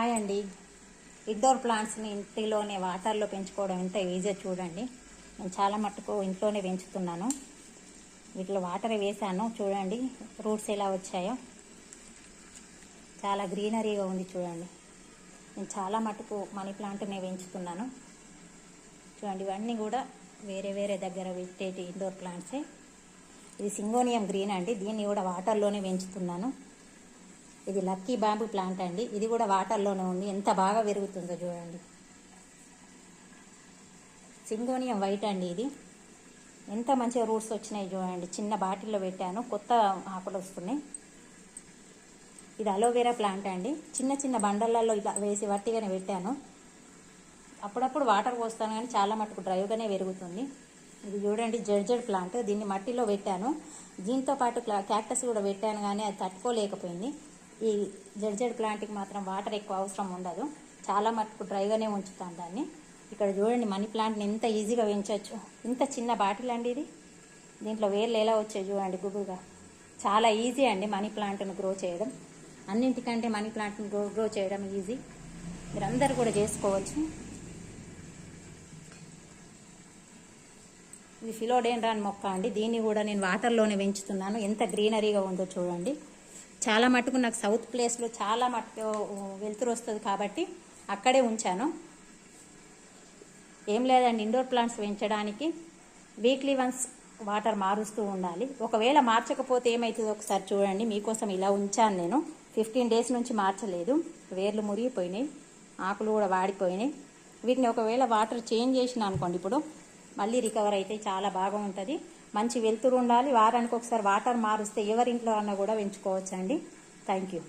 Hi అండి. Indoor ప్లాంట్స్ని ఇంటిలోనే వాటర్లో పెంచుకోవడం ఎంత ఈజీ చూడండి. నేను చాలా మట్టుకు ఇంట్లోనే పెంచుతున్నాను. వీటిలో వాటర్ వేసాను, చూడండి రూట్స్ ఎలా వచ్చాయో. చాలా గ్రీనరీగా ఉంది చూడండి. నేను చాలా మట్టుకు మనీ ప్లాంట్నే పెంచుతున్నాను. చూడండి, ఇవన్నీ కూడా వేరే వేరే దగ్గర పెట్టేటి ఇండోర్ ప్లాంట్సే. ఇది సింగోనియం గ్రీన్ అండి, దీన్ని కూడా వాటర్లోనే పెంచుతున్నాను. ఇది లక్కీ బ్యాంబూ ప్లాంట్ అండి, ఇది కూడా వాటర్లోనే ఉంది. ఎంత బాగా పెరుగుతుందో చూడండి. సింగోనియం వైట్ అండి, ఇది ఎంత మంచిగా రూట్స్ వచ్చినాయి చూడండి. చిన్న బాటిల్లో పెట్టాను, కొత్త ఆకులు వస్తున్నాయి. ఇది అలోవెరా ప్లాంట్ అండి, చిన్న చిన్న బండలలో ఇలా వేసి వట్టిగానే పెట్టాను. అప్పుడప్పుడు వాటర్ పోస్తాను కానీ చాలా మటుకు డ్రైవ్గానే పెరుగుతుంది. ఇది చూడండి జర్జెడ్ ప్లాంట్, దీన్ని మట్టిలో పెట్టాను. దీంతో పాటు క్యాక్టస్ కూడా పెట్టాను కానీ అది తట్టుకోలేకపోయింది. ఈ జర్జెడ్ ప్లాంట్కి మాత్రం వాటర్ ఎక్కువ అవసరం ఉండదు, చాలా మటుకు డ్రైగానే ఉంచుతాను దాన్ని. ఇక్కడ చూడండి మనీ ప్లాంట్ని ఎంత ఈజీగా పెంచవచ్చు. ఇంత చిన్న బాటిల్ అండి ఇది, దీంట్లో వేర్లు ఎలా వచ్చాయి చూడండి గుబురుగా. చాలా ఈజీ అండి మనీ ప్లాంట్ను గ్రో చేయడం. అన్నింటికంటే మనీ ప్లాంట్ని గ్రో చేయడం ఈజీ, మీరందరూ కూడా చేసుకోవచ్చు. ఇది ఫిలోడెండ్రాన్ మొక్క అండి, దీన్ని కూడా నేను వాటర్లోనే పెంచుతున్నాను. ఎంత గ్రీనరీగా ఉందో చూడండి. చాలా మటుకు నాకు సౌత్ ప్లేస్లో చాలా మటుకు వెలుతురు వస్తుంది కాబట్టి అక్కడే ఉంచాను. ఏం లేదండి, ఇండోర్ ప్లాంట్స్ పెంచడానికి వీక్లీ వన్స్ వాటర్ మారుస్తూ ఉండాలి. ఒకవేళ మార్చకపోతే ఏమవుతుందో ఒకసారి చూడండి. మీకోసం ఇలా ఉంచాను నేను. 15 days నుంచి మార్చలేదు, వేర్లు మురిగిపోయినాయి, ఆకులు కూడా వాడిపోయినాయి. వీటిని ఒకవేళ వాటర్ చేంజ్ చేసిన అనుకోండి, ఇప్పుడు మళ్ళీ రికవర్ అయితే చాలా బాగా ఉంటుంది. మంచి వెలుతురు ఉండాలి. వారానికి ఒకసారి వాటర్ మారుస్తే ఎవరింట్లో అన్నా కూడా పెంచుకోవచ్చండి. Thank you.